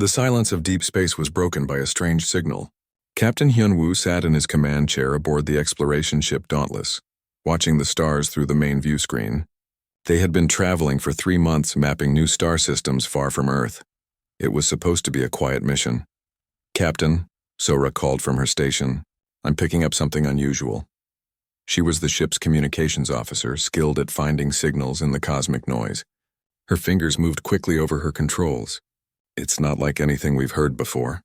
The silence of deep space was broken by a strange signal. Captain Hyun-woo sat in his command chair aboard the exploration ship Dauntless, watching the stars through the main view screen. They had been traveling for 3 months mapping new star systems far from Earth. It was supposed to be a quiet mission. "Captain," Sora called from her station, "I'm picking up something unusual." She was the ship's communications officer, skilled at finding signals in the cosmic noise. Her fingers moved quickly over her controls. "It's not like anything we've heard before."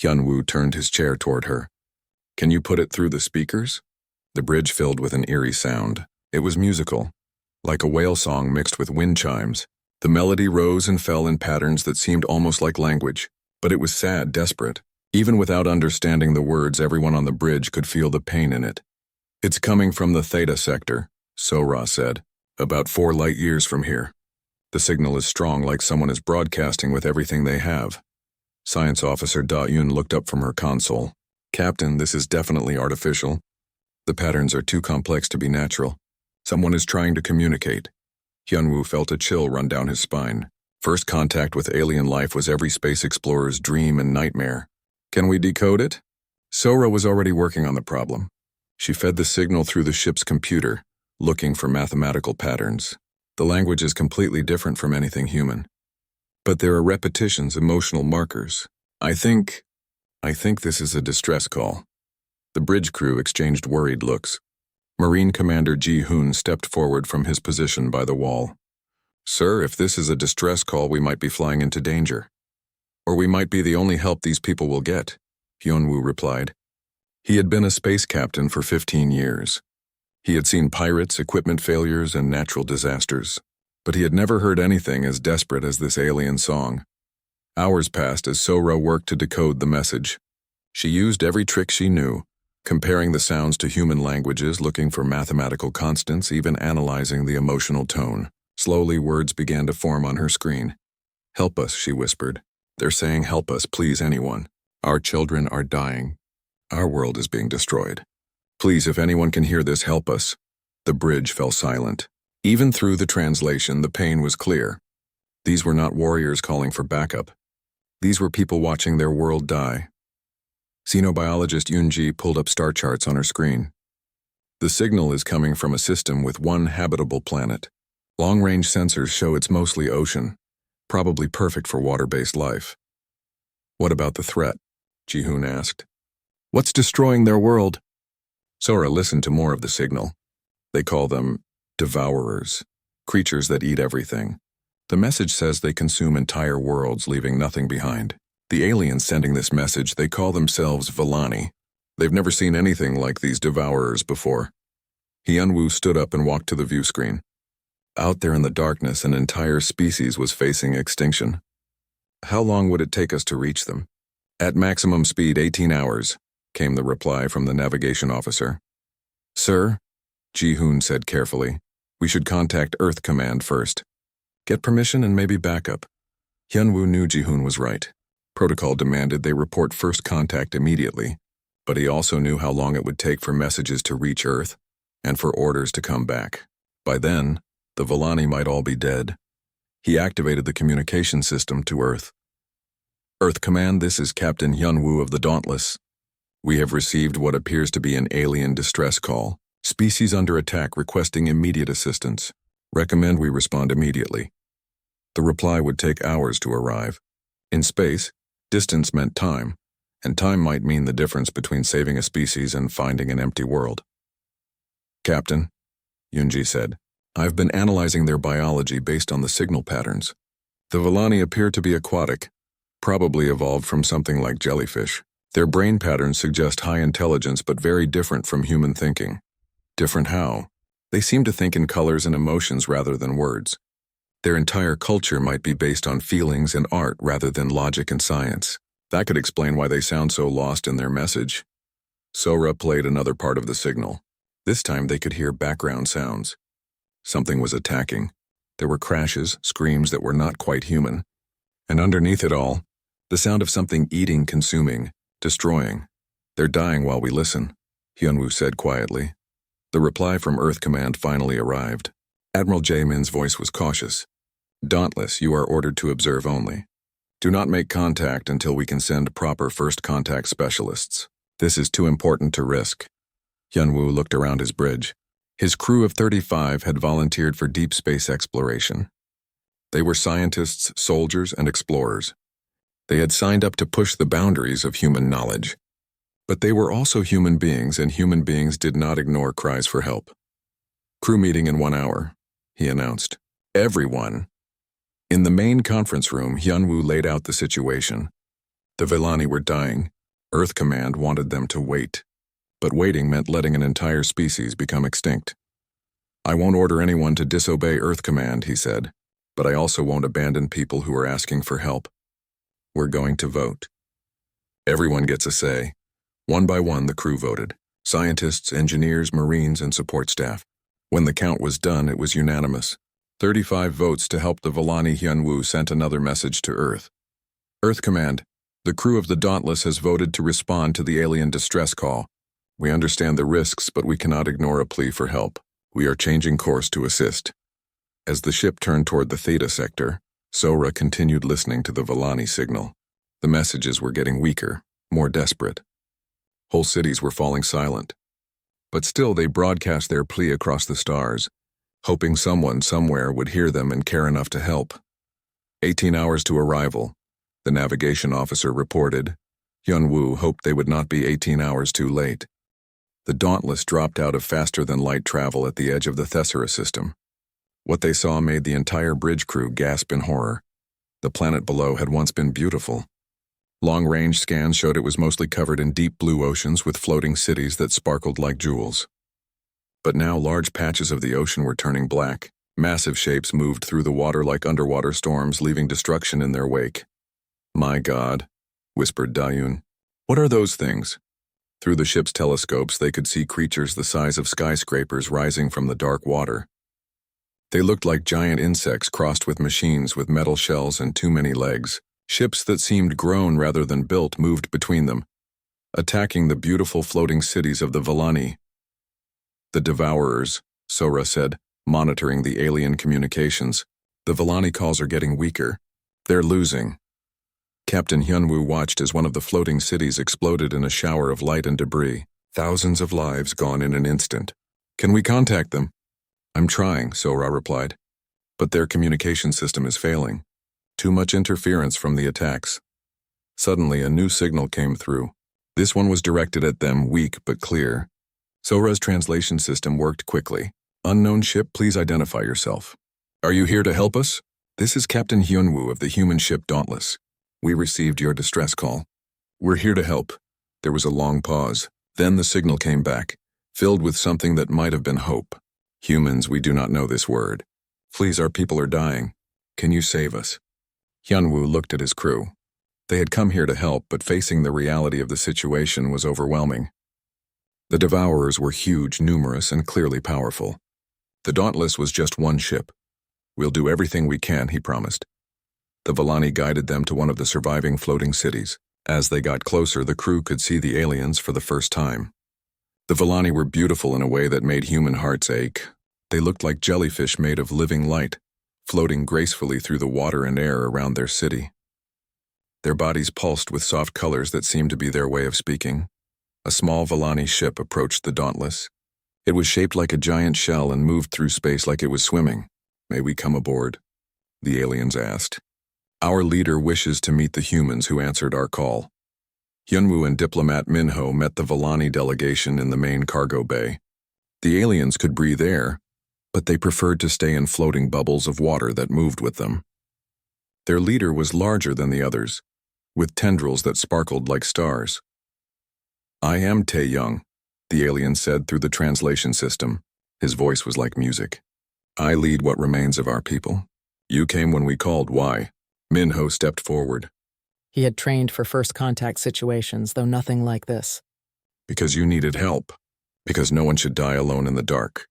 Hyun-woo turned his chair toward her. "Can you put it through the speakers?" The bridge filled with an eerie sound. It was musical, like a whale song mixed with wind chimes. The melody rose and fell in patterns that seemed almost like language, but it was sad, desperate. Even without understanding the words, everyone on the bridge could feel the pain in it. "It's coming from the Theta sector," Sora said, "about 4 light years from here. The signal is strong, like someone is broadcasting with everything they have." Science Officer Da-Yun looked up from her console. "Captain, this is definitely artificial. The patterns are too complex to be natural. Someone is trying to communicate." Hyun-woo felt a chill run down his spine. First contact with alien life was every space explorer's dream and nightmare. "Can we decode it?" Sora was already working on the problem. She fed the signal through the ship's computer, looking for mathematical patterns. The language is completely different from anything human. But there are repetitions, emotional markers. I think this is a distress call." The bridge crew exchanged worried looks. Marine Commander Ji-hoon stepped forward from his position by the wall. "Sir, if this is a distress call, we might be flying into danger. Or we might be the only help these people will get," Hyun-woo replied. He had been a space captain for 15 years. He had seen pirates, equipment failures, and natural disasters. But he had never heard anything as desperate as this alien song. Hours passed as Sora worked to decode the message. She used every trick she knew, comparing the sounds to human languages, looking for mathematical constants, even analyzing the emotional tone. Slowly, words began to form on her screen. "Help us," she whispered. "They're saying help us, please, anyone. Our children are dying. Our world is being destroyed. Please, if anyone can hear this, help us." The bridge fell silent. Even through the translation, the pain was clear. These were not warriors calling for backup. These were people watching their world die. Xenobiologist Yoon-ji pulled up star charts on her screen. "The signal is coming from a system with 1 habitable planet. Long-range sensors show it's mostly ocean, probably perfect for water-based life." "What about the threat?" Ji-hoon asked. "What's destroying their world?" Sora listened to more of the signal. "They call them Devourers, creatures that eat everything. The message says they consume entire worlds, leaving nothing behind. The aliens sending this message, they call themselves Villani. They've never seen anything like these Devourers before." Hyun-woo stood up and walked to the view screen. Out there in the darkness, an entire species was facing extinction. "How long would it take us to reach them?" "At maximum speed, 18 hours, came the reply from the navigation officer. "Sir," Ji-hoon said carefully, "we should contact Earth Command first. Get permission and maybe backup." Hyun-woo knew Ji-hoon was right. Protocol demanded they report first contact immediately, but he also knew how long it would take for messages to reach Earth and for orders to come back. By then, the Villani might all be dead. He activated the communication system to Earth. "Earth Command, this is Captain Hyun-woo of the Dauntless. We have received what appears to be an alien distress call. Species under attack requesting immediate assistance. Recommend we respond immediately." The reply would take hours to arrive. In space, distance meant time, and time might mean the difference between saving a species and finding an empty world. "Captain," Yoon-ji said, "I've been analyzing their biology based on the signal patterns. The Villani appear to be aquatic, probably evolved from something like jellyfish. Their brain patterns suggest high intelligence but very different from human thinking." "Different how?" "They seem to think in colors and emotions rather than words. Their entire culture might be based on feelings and art rather than logic and science. That could explain why they sound so lost in their message." Sora played another part of the signal. This time they could hear background sounds. Something was attacking. There were crashes, screams that were not quite human. And underneath it all, the sound of something eating, consuming, destroying. "They're dying while we listen," Hyun-woo said quietly. The reply from Earth Command finally arrived. Admiral Jae-min's voice was cautious. "Dauntless, you are ordered to observe only. Do not make contact until we can send proper first contact specialists. This is too important to risk. Hyunwoo looked around his bridge. His crew of 35 had volunteered for deep space exploration. They were scientists, soldiers, and explorers. They had signed up to push the boundaries of human knowledge. But they were also human beings, and human beings did not ignore cries for help. Crew meeting in 1 hour, he announced. Everyone. In the main conference room, Hyunwoo laid out the situation. The Villani were dying. Earth Command wanted them to wait. But waiting meant letting an entire species become extinct. I won't order anyone to disobey Earth Command, he said, but I also won't abandon people who are asking for help. We're going to vote. Everyone gets a say. One by one, the crew voted. Scientists, engineers, Marines, and support staff. When the count was done, it was unanimous. 35 votes to help the Villani. Hyunwoo sent another message to Earth. Earth Command, the crew of the Dauntless has voted to respond to the alien distress call. We understand the risks, but we cannot ignore a plea for help. We are changing course to assist. As the ship turned toward the Theta sector, Sora continued listening to the Villani signal. The messages were getting weaker, more desperate. Whole cities were falling silent. But still they broadcast their plea across the stars, hoping someone somewhere would hear them and care enough to help. 18 hours to arrival, the navigation officer reported. Hyunwoo hoped they would not be 18 hours too late. The Dauntless dropped out of faster-than-light travel at the edge of the Thessera system. What they saw made the entire bridge crew gasp in horror. The planet below had once been beautiful. Long-range scans showed it was mostly covered in deep blue oceans with floating cities that sparkled like jewels. But now large patches of the ocean were turning black. Massive shapes moved through the water like underwater storms, leaving destruction in their wake. "My God," whispered Dayun. "What are those things?" Through the ship's telescopes, they could see creatures the size of skyscrapers rising from the dark water. They looked like giant insects crossed with machines with metal shells and too many legs. Ships that seemed grown rather than built moved between them, attacking the beautiful floating cities of the Villani. "The Devourers," Sora said, monitoring the alien communications. "The Villani calls are getting weaker. They're losing." Captain Hyunwoo watched as one of the floating cities exploded in a shower of light and debris. Thousands of lives gone in an instant. "Can we contact them?" "I'm trying," Sora replied. "But their communication system is failing. Too much interference from the attacks." Suddenly, a new signal came through. This one was directed at them, weak but clear. Sora's translation system worked quickly. "Unknown ship, please identify yourself." "Are you here to help us?" "This is Captain Hyunwoo of the human ship Dauntless. We received your distress call." "We're here to help." There was a long pause. Then the signal came back, filled with something that might have been hope. "Humans, we do not know this word. Please, our people are dying. Can you save us?" Hyunwoo looked at his crew. They had come here to help, but facing the reality of the situation was overwhelming. The Devourers were huge, numerous, and clearly powerful. The Dauntless was just one ship. "We'll do everything we can," he promised. The Villani guided them to one of the surviving floating cities. As they got closer, the crew could see the aliens for the first time. The Villani were beautiful in a way that made human hearts ache. They looked like jellyfish made of living light, floating gracefully through the water and air around their city. Their bodies pulsed with soft colors that seemed to be their way of speaking. A small Villani ship approached the Dauntless. It was shaped like a giant shell and moved through space like it was swimming. "May we come aboard?" the aliens asked. "Our leader wishes to meet the humans who answered our call." Hyunwoo and diplomat Minho met the Villani delegation in the main cargo bay. The aliens could breathe air, but they preferred to stay in floating bubbles of water that moved with them. Their leader was larger than the others, with tendrils that sparkled like stars. "I am Tae-young," the alien said through the translation system. His voice was like music. "I lead what remains of our people. You came when we called, why?" Minho stepped forward. He had trained for first contact situations, though nothing like this. "Because you needed help. Because no one should die alone in the dark."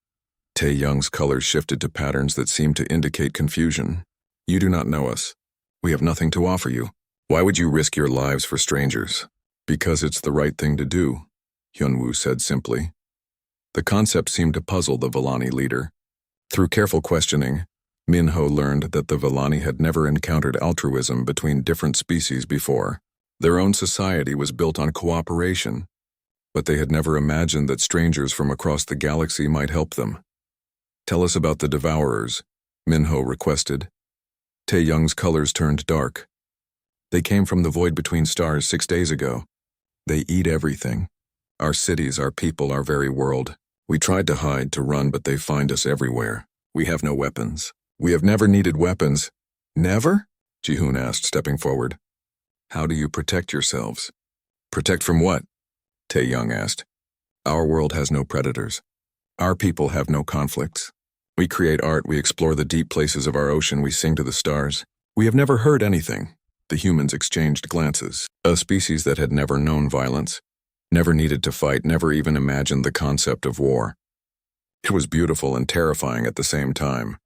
Tae-young's colors shifted to patterns that seemed to indicate confusion. "You do not know us. We have nothing to offer you. Why would you risk your lives for strangers?" "Because it's the right thing to do," Hyunwoo said simply. The concept seemed to puzzle the Villani leader. Through careful questioning, Minho learned that the Villani had never encountered altruism between different species before. Their own society was built on cooperation, but they had never imagined that strangers from across the galaxy might help them. "Tell us about the Devourers," Minho requested. Tae-young's colors turned dark. "They came from the void between stars 6 days ago. They eat everything. Our cities, our people, our very world. We tried to hide, to run, but they find us everywhere. We have no weapons. We have never needed weapons." "Never?" Ji-hoon asked, stepping forward. "How do you protect yourselves?" "Protect from what?" Tae-young asked. "Our world has no predators. Our people have no conflicts. We create art, we explore the deep places of our ocean, we sing to the stars. We have never heard anything." The humans exchanged glances. A species that had never known violence, never needed to fight, never even imagined the concept of war. It was beautiful and terrifying at the same time.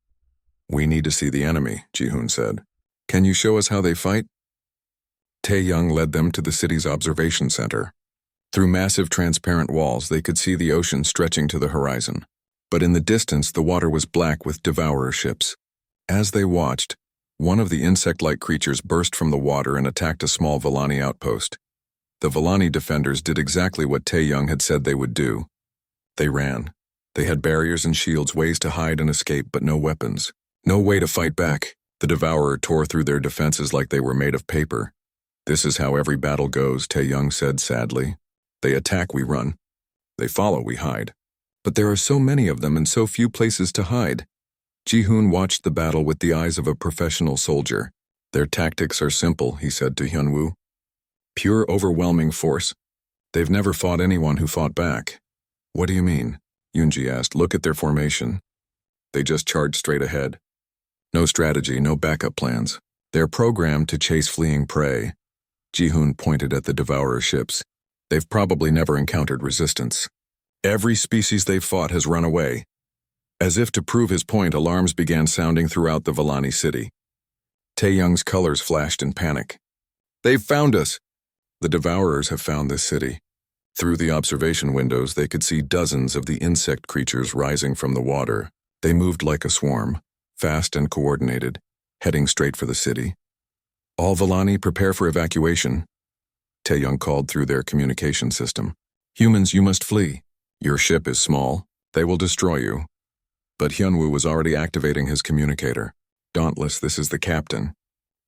"We need to see the enemy," Ji-hoon said. "Can you show us how they fight?" Tae-young led them to the city's observation center. Through massive transparent walls, they could see the ocean stretching to the horizon. But in the distance, the water was black with devourer ships. As they watched, one of the insect-like creatures burst from the water and attacked a small Villani outpost. The Villani defenders did exactly what Tae-young had said they would do. They ran. They had barriers and shields, ways to hide and escape, but no weapons. No way to fight back. The devourer tore through their defenses like they were made of paper. "This is how every battle goes," Tae-young said sadly. "They attack, we run. They follow, we hide. But there are so many of them and so few places to hide." Ji-hoon watched the battle with the eyes of a professional soldier. "Their tactics are simple," he said to Hyunwoo. "Pure overwhelming force. They've never fought anyone who fought back." "What do you mean?" Yoonji asked. "Look at their formation. They just charge straight ahead. No strategy, no backup plans. They're programmed to chase fleeing prey." Ji-hoon pointed at the devourer ships. "They've probably never encountered resistance. Every species they've fought has run away." As if to prove his point, alarms began sounding throughout the Villani city. Tae-young's colors flashed in panic. "They've found us!" "The Devourers have found this city." Through the observation windows, they could see dozens of the insect creatures rising from the water. They moved like a swarm, fast and coordinated, heading straight for the city. "All Villani, prepare for evacuation," Tae-young called through their communication system. "Humans, you must flee. Your ship is small. They will destroy you." But Hyunwoo was already activating his communicator. "Dauntless, this is the captain.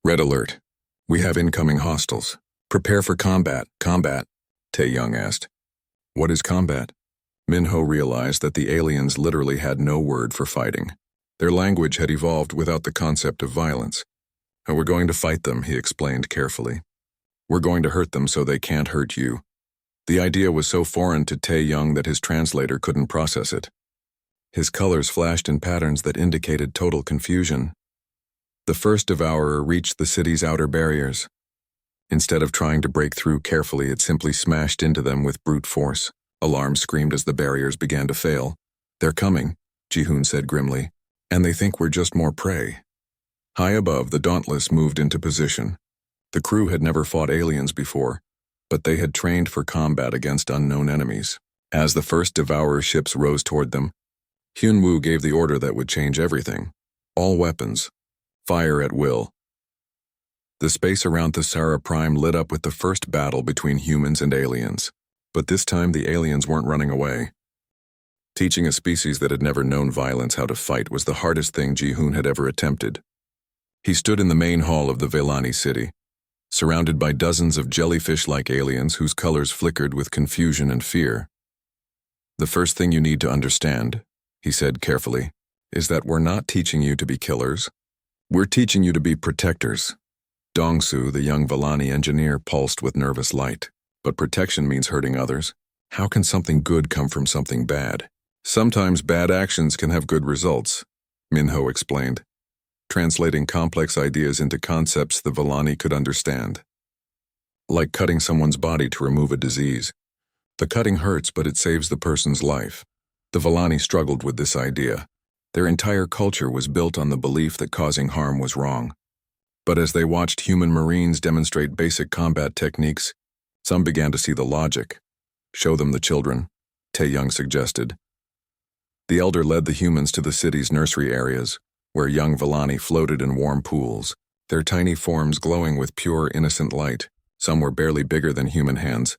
Red alert. We have incoming hostiles. Prepare for combat." "Combat?" Tae-young asked. "What is combat?" Minho realized that the aliens literally had no word for fighting. Their language had evolved without the concept of violence. "We're going to fight them," he explained carefully. "We're going to hurt them so they can't hurt you." The idea was so foreign to Tae-young that his translator couldn't process it. His colors flashed in patterns that indicated total confusion. The first devourer reached the city's outer barriers. Instead of trying to break through carefully, it simply smashed into them with brute force. Alarms screamed as the barriers began to fail. "They're coming," Ji-hoon said grimly, "and they think we're just more prey." High above, the Dauntless moved into position. The crew had never fought aliens before, but they had trained for combat against unknown enemies. As the first Devourer ships rose toward them, Hyunwoo gave the order that would change everything. "All weapons. Fire at will." The space around Thesara Prime lit up with the first battle between humans and aliens. But this time the aliens weren't running away. Teaching a species that had never known violence how to fight was the hardest thing Ji-hoon had ever attempted. He stood in the main hall of the Villani city, surrounded by dozens of jellyfish-like aliens whose colors flickered with confusion and fear. "The first thing you need to understand," he said carefully, "is that we're not teaching you to be killers. We're teaching you to be protectors." Dongsu, the young Villani engineer, pulsed with nervous light. "But protection means hurting others. How can something good come from something bad?" "Sometimes bad actions can have good results," Minho explained, translating complex ideas into concepts the Villani could understand. "Like cutting someone's body to remove a disease. The cutting hurts, but it saves the person's life." The Villani struggled with this idea. Their entire culture was built on the belief that causing harm was wrong. But as they watched human Marines demonstrate basic combat techniques, some began to see the logic. "Show them the children," Tae-young suggested. The elder led the humans to the city's nursery areas, where young Villani floated in warm pools, their tiny forms glowing with pure, innocent light. Some were barely bigger than human hands.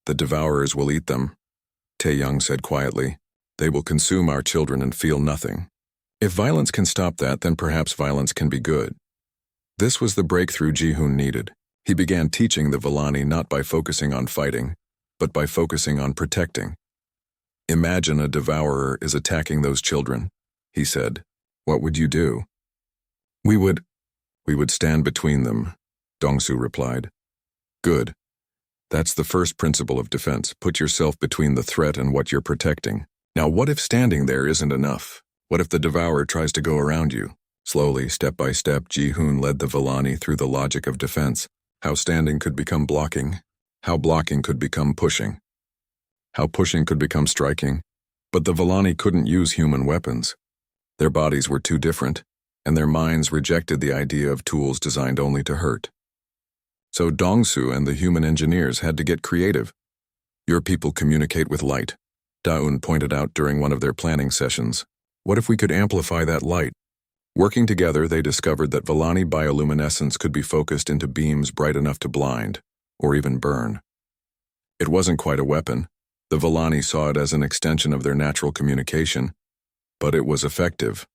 "The devourers will eat them," Tae-young said quietly. "They will consume our children and feel nothing. If violence can stop that, then perhaps violence can be good." This was the breakthrough Ji-hoon needed. He began teaching the Villani not by focusing on fighting, but by focusing on protecting. "Imagine a devourer is attacking those children," he said. "What would you do?" We would stand between them," Dong-soo replied. "Good. That's the first principle of defense. Put yourself between the threat and what you're protecting. Now what if standing there isn't enough? What if the devourer tries to go around you?" Slowly, step by step, Ji-hoon led the Villani through the logic of defense. How standing could become blocking. How blocking could become pushing. How pushing could become striking. But the Villani couldn't use human weapons. Their bodies were too different, and their minds rejected the idea of tools designed only to hurt. So Dong-soo and the human engineers had to get creative. "Your people communicate with light," Da-eun pointed out during one of their planning sessions. "What if we could amplify that light?" Working together, they discovered that Villani bioluminescence could be focused into beams bright enough to blind, or even burn. It wasn't quite a weapon. The Villani saw it as an extension of their natural communication, but it was effective.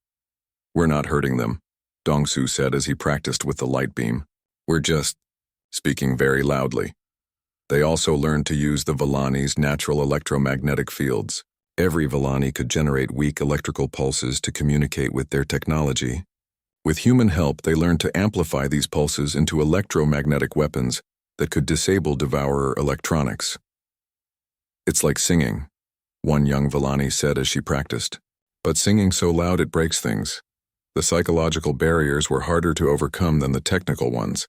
"We're not hurting them," Dong-soo said as he practiced with the light beam. "We're just speaking very loudly." They also learned to use the Villani's natural electromagnetic fields. Every Villani could generate weak electrical pulses to communicate with their technology. With human help, they learned to amplify these pulses into electromagnetic weapons that could disable devourer electronics. "It's like singing," one young Villani said as she practiced. "But singing so loud it breaks things." The psychological barriers were harder to overcome than the technical ones.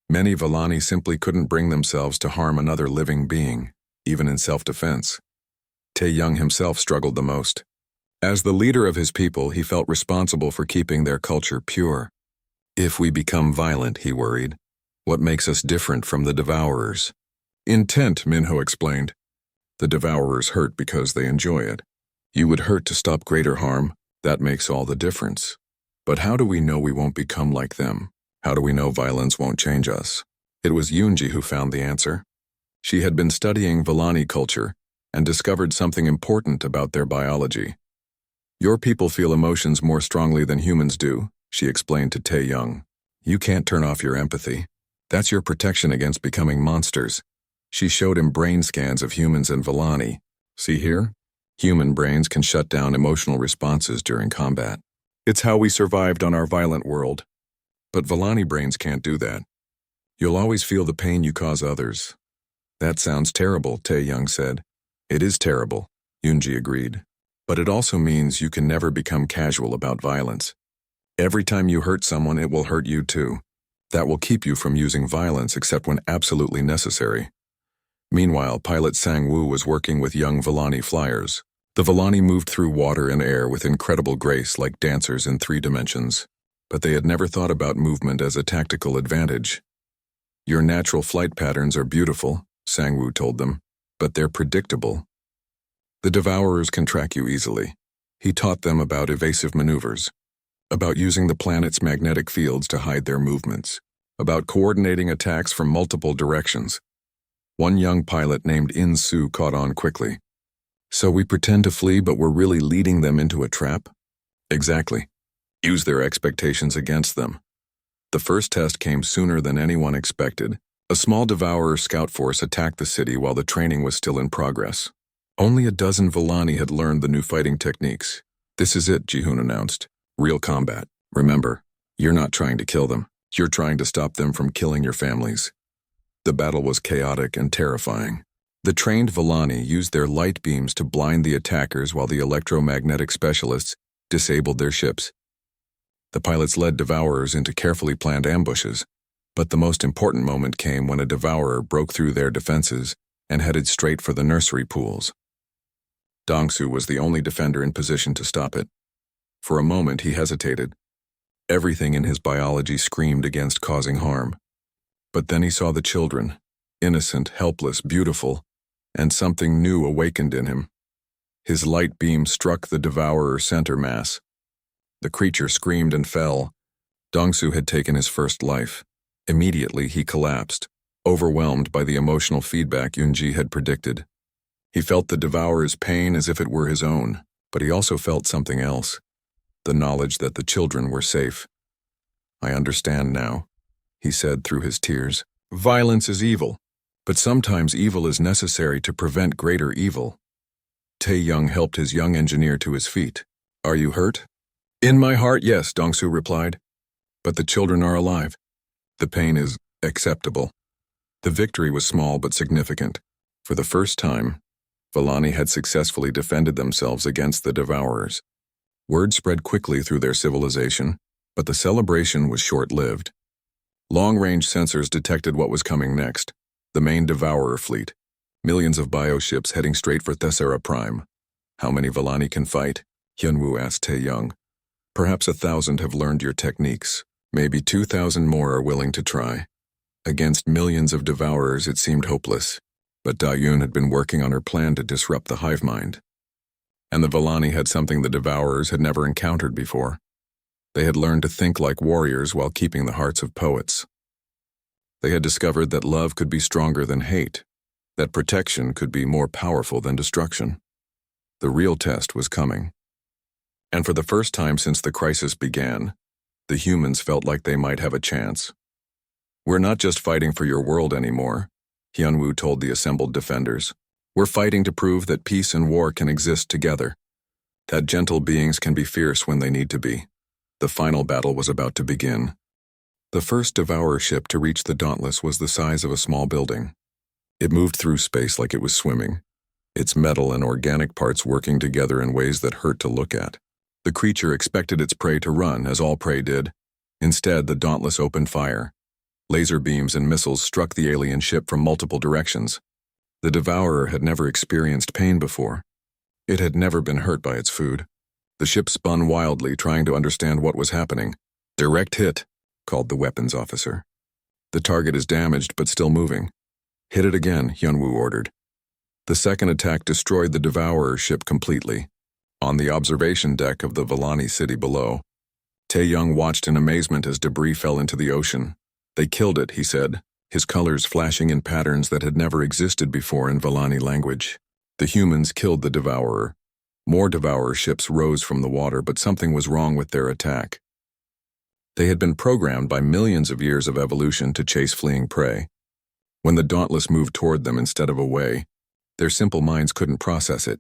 Many Villani simply couldn't bring themselves to harm another living being, even in self-defense. Tae-young himself struggled the most. As the leader of his people, he felt responsible for keeping their culture pure. "If we become violent," he worried, "what makes us different from the devourers?" "Intent," Minho explained. "The devourers hurt because they enjoy it. You would hurt to stop greater harm. That makes all the difference. But how do we know we won't become like them? How do we know violence won't change us?" It was Yoonji who found the answer. She had been studying Villani culture and discovered something important about their biology. "Your people feel emotions more strongly than humans do," she explained to Tae-young. "You can't turn off your empathy. That's your protection against becoming monsters." She showed him brain scans of humans and Villani. "See here? Human brains can shut down emotional responses during combat. It's how we survived on our violent world. But Villani brains can't do that. You'll always feel the pain you cause others." "That sounds terrible," Tae-young said. "It is terrible," Yoonji agreed. "But it also means you can never become casual about violence. Every time you hurt someone, it will hurt you too. That will keep you from using violence except when absolutely necessary." Meanwhile, pilot Sang-woo was working with young Villani flyers. The Villani moved through water and air with incredible grace like dancers in 3 dimensions. But they had never thought about movement as a tactical advantage. "Your natural flight patterns are beautiful," Sang-woo told them, "but they're predictable. The devourers can track you easily." He taught them about evasive maneuvers, about using the planet's magnetic fields to hide their movements, about coordinating attacks from multiple directions. One young pilot named In-soo caught on quickly. "So we pretend to flee, but we're really leading them into a trap?" "Exactly. Use their expectations against them." The first test came sooner than anyone expected. A small devourer scout force attacked the city while the training was still in progress. Only a dozen Villani had learned the new fighting techniques. "This is it," Ji-hoon announced. "Real combat. Remember, you're not trying to kill them. You're trying to stop them from killing your families." The battle was chaotic and terrifying. The trained Villani used their light beams to blind the attackers while the electromagnetic specialists disabled their ships. The pilots led devourers into carefully planned ambushes, but the most important moment came when a devourer broke through their defenses and headed straight for the nursery pools. Dong-soo was the only defender in position to stop it. For a moment he hesitated. Everything in his biology screamed against causing harm. But then he saw the children, innocent, helpless, beautiful, and something new awakened in him. His light beam struck the devourer center mass. The creature screamed and fell. Dongsu had taken his first life. Immediately, he collapsed, overwhelmed by the emotional feedback Yunji had predicted. He felt the devourer's pain as if it were his own, but he also felt something else, the knowledge that the children were safe. "I understand now," he said through his tears. "Violence is evil, but sometimes evil is necessary to prevent greater evil." Tae-young helped his young engineer to his feet. "Are you hurt?" "In my heart, yes," Dongsu replied. "But the children are alive. The pain is acceptable." The victory was small but significant. For the first time, Vallani had successfully defended themselves against the devourers. Word spread quickly through their civilization, but the celebration was short-lived. Long-range sensors detected what was coming next, the main devourer fleet. Millions of bioships heading straight for Thessera Prime. "How many Vallani can fight?" Hyunwoo asked Tae-young. "Perhaps 1,000 have learned your techniques. Maybe 2,000 more are willing to try." Against millions of devourers, it seemed hopeless, but Da-yoon had been working on her plan to disrupt the hive mind. And the Vallani had something the devourers had never encountered before. They had learned to think like warriors while keeping the hearts of poets. They had discovered that love could be stronger than hate, that protection could be more powerful than destruction. The real test was coming. And for the first time since the crisis began, the humans felt like they might have a chance. "We're not just fighting for your world anymore," Hyunwoo told the assembled defenders. "We're fighting to prove that peace and war can exist together, that gentle beings can be fierce when they need to be." The final battle was about to begin. The first devourer ship to reach the Dauntless was the size of a small building. It moved through space like it was swimming, its metal and organic parts working together in ways that hurt to look at. The creature expected its prey to run, as all prey did. Instead, the Dauntless opened fire. Laser beams and missiles struck the alien ship from multiple directions. The devourer had never experienced pain before. It had never been hurt by its food. The ship spun wildly, trying to understand what was happening. "Direct hit," called the weapons officer. "The target is damaged but still moving." "Hit it again," Hyunwoo ordered. The second attack destroyed the devourer ship completely. On the observation deck of the Vallani city below, Tae-young watched in amazement as debris fell into the ocean. "They killed it," he said, his colors flashing in patterns that had never existed before in Vallani language. The humans killed the devourer. More devourer ships rose from the water, but something was wrong with their attack. They had been programmed by millions of years of evolution to chase fleeing prey. When the Dauntless moved toward them instead of away, their simple minds couldn't process it.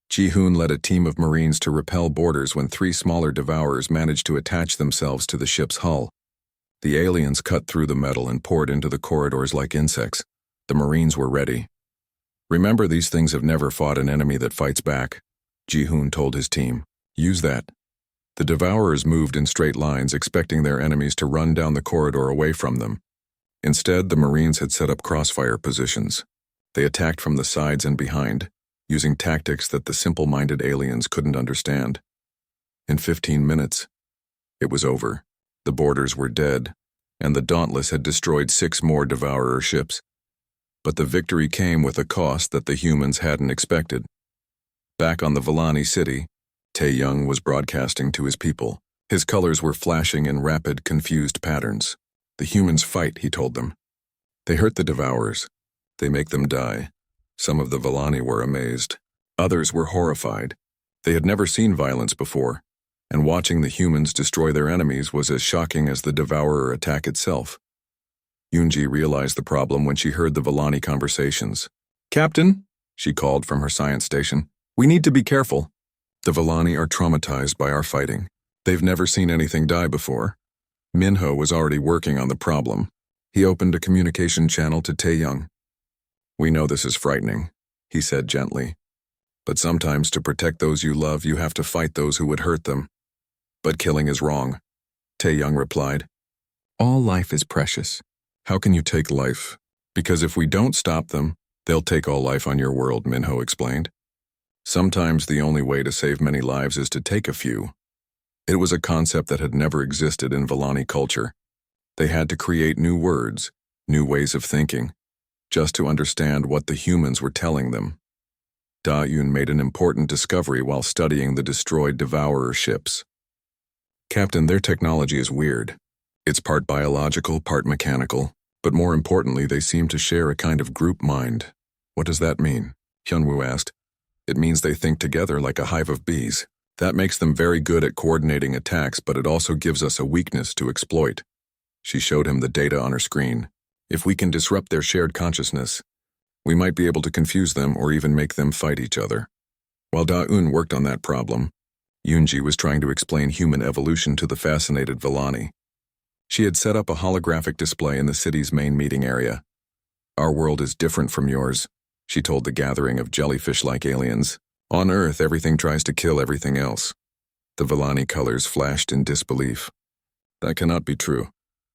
Ji-hoon led a team of Marines to repel boarders when 3 smaller devourers managed to attach themselves to the ship's hull. The aliens cut through the metal and poured into the corridors like insects. The Marines were ready. "Remember, these things have never fought an enemy that fights back," Ji-hoon told his team. "Use that." The devourers moved in straight lines, expecting their enemies to run down the corridor away from them. Instead, the Marines had set up crossfire positions. They attacked from the sides and behind, using tactics that the simple-minded aliens couldn't understand. In 15 minutes, it was over. The boarders were dead, and the Dauntless had destroyed 6 more devourer ships. But the victory came with a cost that the humans hadn't expected. Back on the Vallani city, Tae-young was broadcasting to his people. His colors were flashing in rapid, confused patterns. "The humans fight," he told them. "They hurt the devourers. They make them die." Some of the Vallani were amazed. Others were horrified. They had never seen violence before, and watching the humans destroy their enemies was as shocking as the devourer attack itself. Yoonji realized the problem when she heard the Vallani conversations. "Captain," she called from her science station, "we need to be careful. The Vallani are traumatized by our fighting. They've never seen anything die before." Minho was already working on the problem. He opened a communication channel to Tae-young. "We know this is frightening," he said gently. "But sometimes to protect those you love, you have to fight those who would hurt them." "But killing is wrong," Tae-young replied. "All life is precious. How can you take life? Because if we don't stop them, they'll take all life on your world," Minho explained. "Sometimes the only way to save many lives is to take a few." It was a concept that had never existed in Vallani culture. They had to create new words, new ways of thinking, just to understand what the humans were telling them. Da-yoon made an important discovery while studying the destroyed devourer ships. Captain, their technology is weird. It's part biological, part mechanical, but more importantly, they seem to share a kind of group mind. What does that mean? Hyunwoo asked. It means they think together like a hive of bees. That makes them very good at coordinating attacks, but it also gives us a weakness to exploit. She showed him the data on her screen. If we can disrupt their shared consciousness, we might be able to confuse them or even make them fight each other. While Da-un worked on that problem, Yoonji was trying to explain human evolution to the fascinated Villani. She had set up a holographic display in the city's main meeting area. Our world is different from yours, she told the gathering of jellyfish-like aliens. On Earth, everything tries to kill everything else. The Villani colors flashed in disbelief. That cannot be true.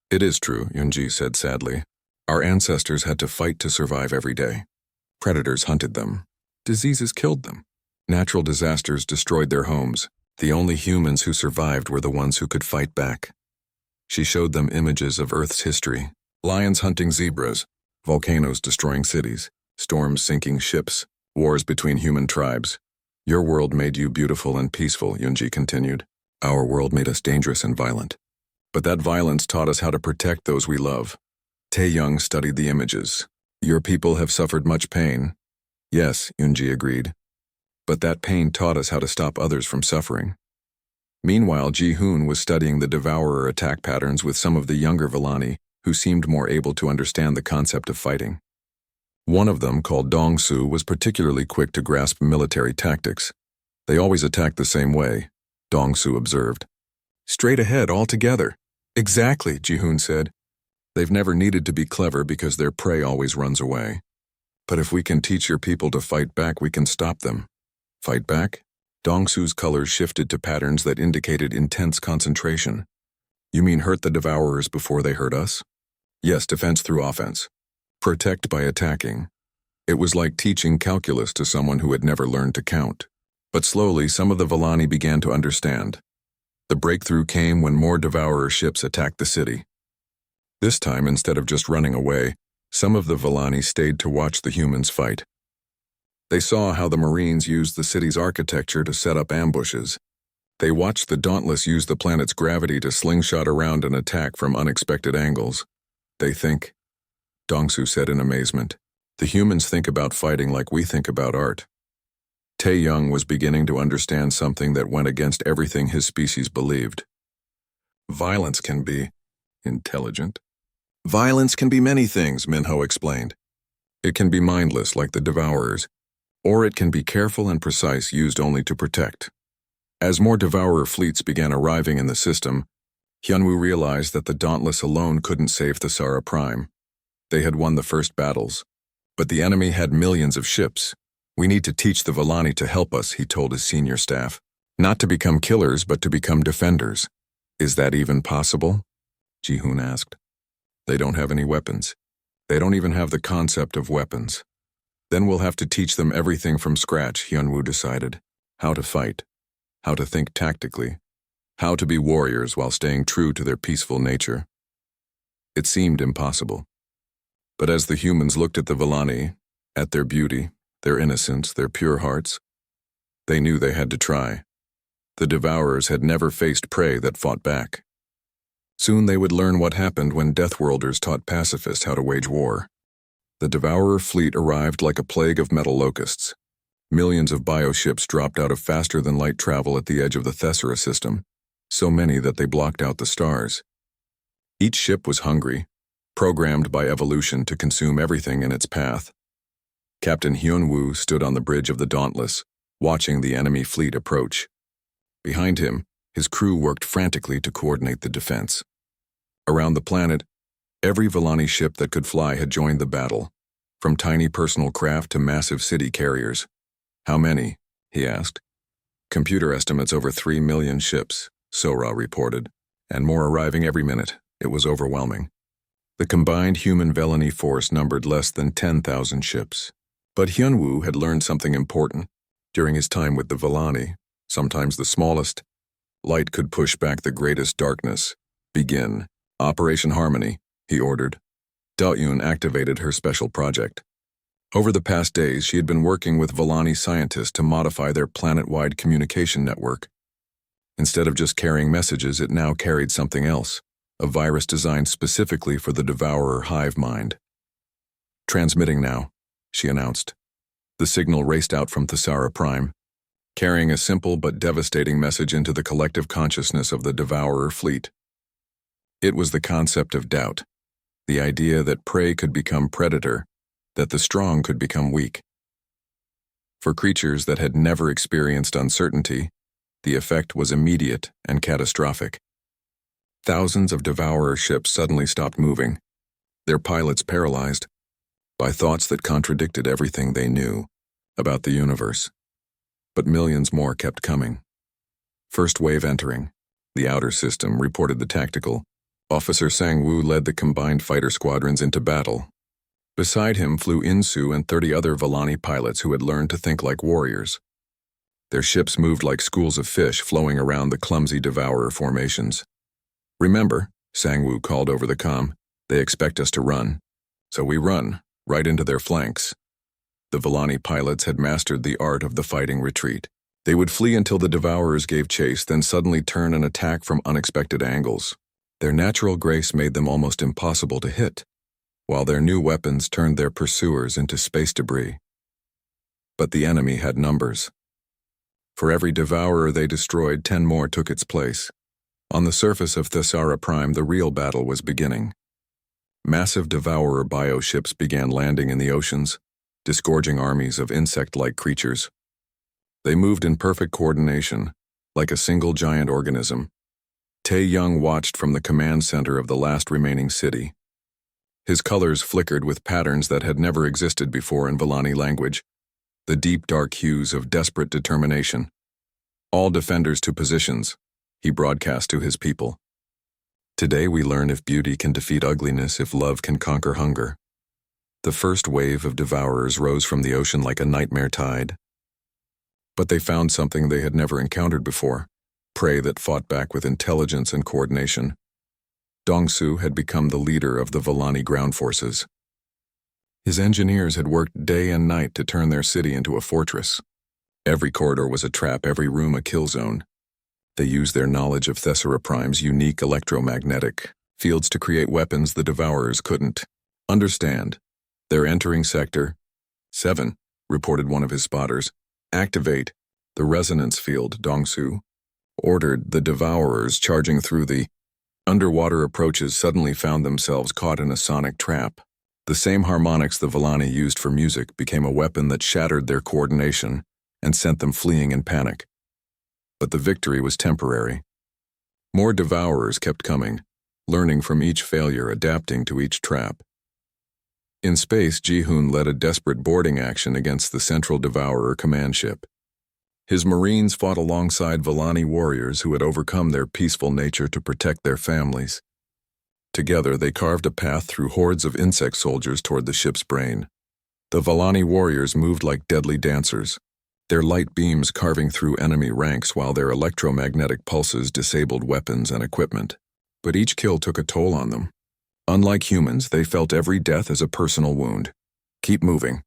It is true, Yoonji said sadly. Our ancestors had to fight to survive every day. Predators hunted them. Diseases killed them. Natural disasters destroyed their homes. The only humans who survived were the ones who could fight back. She showed them images of Earth's history. Lions hunting zebras, volcanoes destroying cities, storms sinking ships, wars between human tribes. Your world made you beautiful and peaceful, Yoonji continued. Our world made us dangerous and violent. But that violence taught us how to protect those we love. Tae-young studied the images. Your people have suffered much pain. Yes, Yoonji agreed. But that pain taught us how to stop others from suffering. Meanwhile, Ji-hoon was studying the Devourer attack patterns with some of the younger Villani, who seemed more able to understand the concept of fighting. One of them, called Dong-soo, was particularly quick to grasp military tactics. They always attacked the same way, Dong-soo observed. Straight ahead, all together. Exactly, Ji-hoon said. They've never needed to be clever because their prey always runs away. But if we can teach your people to fight back, we can stop them. Fight back? Dong-soo's colors shifted to patterns that indicated intense concentration. You mean hurt the Devourers before they hurt us? Yes, defense through offense. Protect by attacking. It was like teaching calculus to someone who had never learned to count. But slowly, some of the Villani began to understand. The breakthrough came when more Devourer ships attacked the city. This time, instead of just running away, some of the Villani stayed to watch the humans fight. They saw how the Marines used the city's architecture to set up ambushes. They watched the Dauntless use the planet's gravity to slingshot around and attack from unexpected angles. They think, Dong-soo said in amazement, the humans think about fighting like we think about art. Tae-young was beginning to understand something that went against everything his species believed. Violence can be intelligent. Violence can be many things, Minho explained. It can be mindless like the Devourers, or it can be careful and precise, used only to protect. As more Devourer fleets began arriving in the system, Hyunwoo realized that the Dauntless alone couldn't save Thesara Prime. They had won the first battles, but the enemy had millions of ships. We need to teach the Villani to help us, he told his senior staff. Not to become killers, but to become defenders. Is that even possible? Ji-hoon asked. They don't have any weapons. They don't even have the concept of weapons. Then we'll have to teach them everything from scratch, Hyunwoo decided. How to fight. How to think tactically. How to be warriors while staying true to their peaceful nature. It seemed impossible. But as the humans looked at the Villani, at their beauty, their innocence, their pure hearts, they knew they had to try. The Devourers had never faced prey that fought back. Soon they would learn what happened when Deathworlders taught pacifists how to wage war. The Devourer fleet arrived like a plague of metal locusts. Millions of bioships dropped out of faster-than-light travel at the edge of the Thesera system, so many that they blocked out the stars. Each ship was hungry, programmed by evolution to consume everything in its path. Captain Hyunwoo stood on the bridge of the Dauntless, watching the enemy fleet approach. Behind him, his crew worked frantically to coordinate the defense. Around the planet, every Villani ship that could fly had joined the battle, from tiny personal craft to massive city carriers. How many? He asked. Computer estimates over 3 million ships, Sora reported, and more arriving every minute. It was overwhelming. The combined human Villani force numbered less than 10,000 ships. But Hyunwoo had learned something important. During his time with the Villani, sometimes the smallest, light could push back the greatest darkness. Begin. Operation Harmony, he ordered. Da-un activated her special project. Over the past days, she had been working with Villani scientists to modify their planet-wide communication network. Instead of just carrying messages, it now carried something else, a virus designed specifically for the devourer hive mind. "Transmitting now," she announced. The signal raced out from Thesara Prime, carrying a simple but devastating message into the collective consciousness of the devourer fleet. It was the concept of doubt, the idea that prey could become predator, that the strong could become weak. For creatures that had never experienced uncertainty, the effect was immediate and catastrophic. Thousands of devourer ships suddenly stopped moving, their pilots paralyzed by thoughts that contradicted everything they knew about the universe. But millions more kept coming. First wave entering. The outer system reported the tactical. Officer Sang-woo led the combined fighter squadrons into battle. Beside him flew Insu and 30 other Volani pilots who had learned to think like warriors. Their ships moved like schools of fish flowing around the clumsy devourer formations. "Remember," Sang-woo called over the comm, "they expect us to run. So we run, right into their flanks." The Volani pilots had mastered the art of the fighting retreat. They would flee until the devourers gave chase, then suddenly turn and attack from unexpected angles. Their natural grace made them almost impossible to hit, while their new weapons turned their pursuers into space debris. But the enemy had numbers. For every devourer they destroyed, 10 more took its place. On the surface of Thesara Prime, the real battle was beginning. Massive devourer bioships began landing in the oceans, disgorging armies of insect-like creatures. They moved in perfect coordination, like a single giant organism. Tae-young watched from the command center of the last remaining city. His colors flickered with patterns that had never existed before in Volani language, the deep dark hues of desperate determination. "All defenders to positions," he broadcast to his people. "Today we learn if beauty can defeat ugliness, if love can conquer hunger." The first wave of devourers rose from the ocean like a nightmare tide. But they found something they had never encountered before, prey that fought back with intelligence and coordination. Dongsu had become the leader of the Volani ground forces. His engineers had worked day and night to turn their city into a fortress. Every corridor was a trap, every room a kill zone. They used their knowledge of Thesara Prime's unique electromagnetic fields to create weapons the devourers couldn't understand. "They're entering Sector 7, reported one of his spotters. "Activate the resonance field," Dongsu ordered. The devourers charging through the underwater approaches suddenly found themselves caught in a sonic trap. The same harmonics the Volani used for music became a weapon that shattered their coordination and sent them fleeing in panic. But the victory was temporary. More devourers kept coming, learning from each failure, adapting to each trap. In space, Ji-hoon led a desperate boarding action against the Central Devourer command ship. His Marines fought alongside Volani warriors who had overcome their peaceful nature to protect their families. Together, they carved a path through hordes of insect soldiers toward the ship's brain. The Volani warriors moved like deadly dancers, their light beams carving through enemy ranks while their electromagnetic pulses disabled weapons and equipment. But each kill took a toll on them. Unlike humans, they felt every death as a personal wound. "Keep moving,"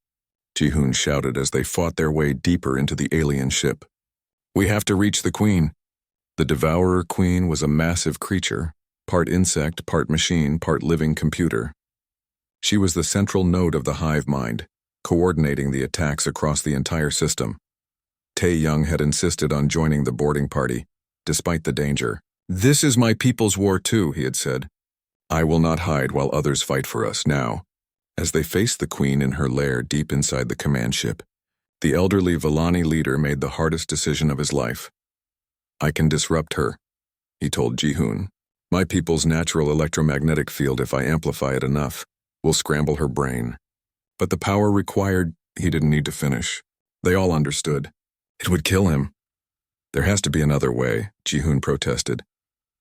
Ji-hoon shouted as they fought their way deeper into the alien ship. "We have to reach the Queen." The Devourer Queen was a massive creature, part insect, part machine, part living computer. She was the central node of the hive mind, coordinating the attacks across the entire system. Tae-young had insisted on joining the boarding party, despite the danger. "This is my people's war too," he had said. "I will not hide while others fight for us now." As they faced the Queen in her lair deep inside the command ship, the elderly Volani leader made the hardest decision of his life. "I can disrupt her," he told Ji-hoon. "My people's natural electromagnetic field, if I amplify it enough, will scramble her brain." But the power required, he didn't need to finish. They all understood. It would kill him. "There has to be another way," Ji-hoon protested.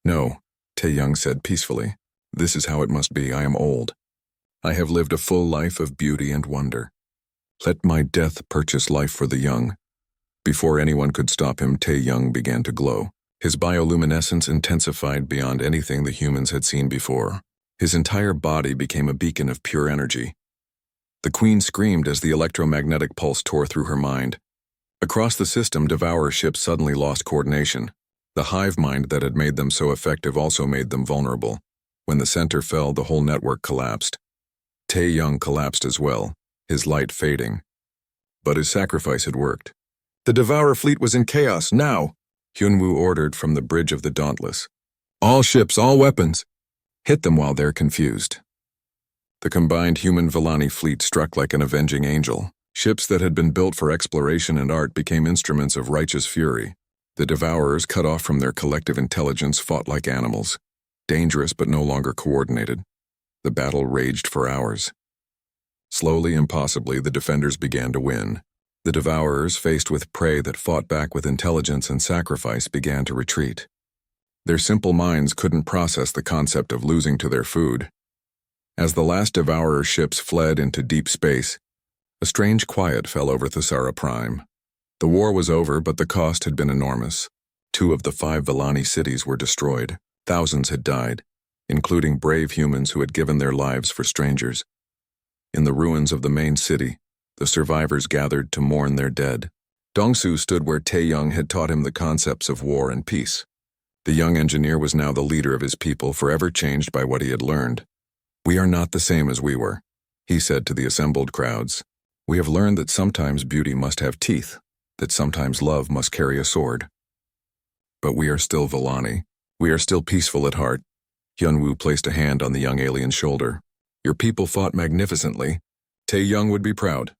"No," Tae-young said peacefully. "This is how it must be. I am old. I have lived a full life of beauty and wonder. Let my death purchase life for the young." Before anyone could stop him, Tae-young began to glow. His bioluminescence intensified beyond anything the humans had seen before. His entire body became a beacon of pure energy. The Queen screamed as the electromagnetic pulse tore through her mind. Across the system, devourer ships suddenly lost coordination. The hive mind that had made them so effective also made them vulnerable. When the center fell, the whole network collapsed. Tae-young collapsed as well, his light fading. But his sacrifice had worked. The Devourer fleet was in chaos, now! Hyunwoo ordered from the bridge of the Dauntless. All ships, all weapons! Hit them while they're confused. The combined human-Villani fleet struck like an avenging angel. Ships that had been built for exploration and art became instruments of righteous fury. The Devourers, cut off from their collective intelligence, fought like animals. Dangerous but no longer coordinated. The battle raged for hours. Slowly, impossibly, the defenders began to win. The Devourers, faced with prey that fought back with intelligence and sacrifice, began to retreat. Their simple minds couldn't process the concept of losing to their food. As the last Devourer ships fled into deep space, a strange quiet fell over Thesara Prime. The war was over, but the cost had been enormous. 2 of the 5 Villani cities were destroyed. Thousands had died, including brave humans who had given their lives for strangers. In the ruins of the main city, the survivors gathered to mourn their dead. Dongsu stood where Tae-young had taught him the concepts of war and peace. The young engineer was now the leader of his people, forever changed by what he had learned. "We are not the same as we were," he said to the assembled crowds. "We have learned that sometimes beauty must have teeth, that sometimes love must carry a sword. But we are still Villani. We are still peaceful at heart." Hyunwoo placed a hand on the young alien's shoulder. "Your people fought magnificently. Tae-young would be proud."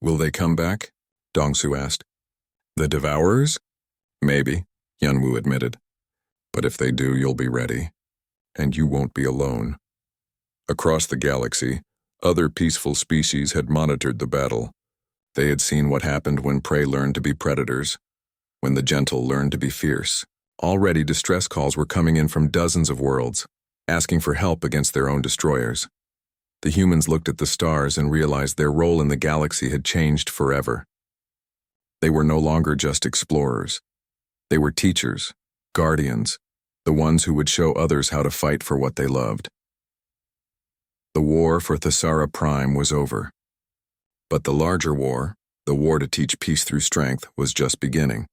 "Will they come back?" Dongsu asked. "The Devourers? Maybe," Hyunwoo admitted. "But if they do, you'll be ready. And you won't be alone." Across the galaxy, other peaceful species had monitored the battle. They had seen what happened when prey learned to be predators, when the gentle learned to be fierce. Already distress calls were coming in from dozens of worlds, asking for help against their own destroyers. The humans looked at the stars and realized their role in the galaxy had changed forever. They were no longer just explorers. They were teachers, guardians, the ones who would show others how to fight for what they loved. The war for Thesara Prime was over. But the larger war, the war to teach peace through strength, was just beginning.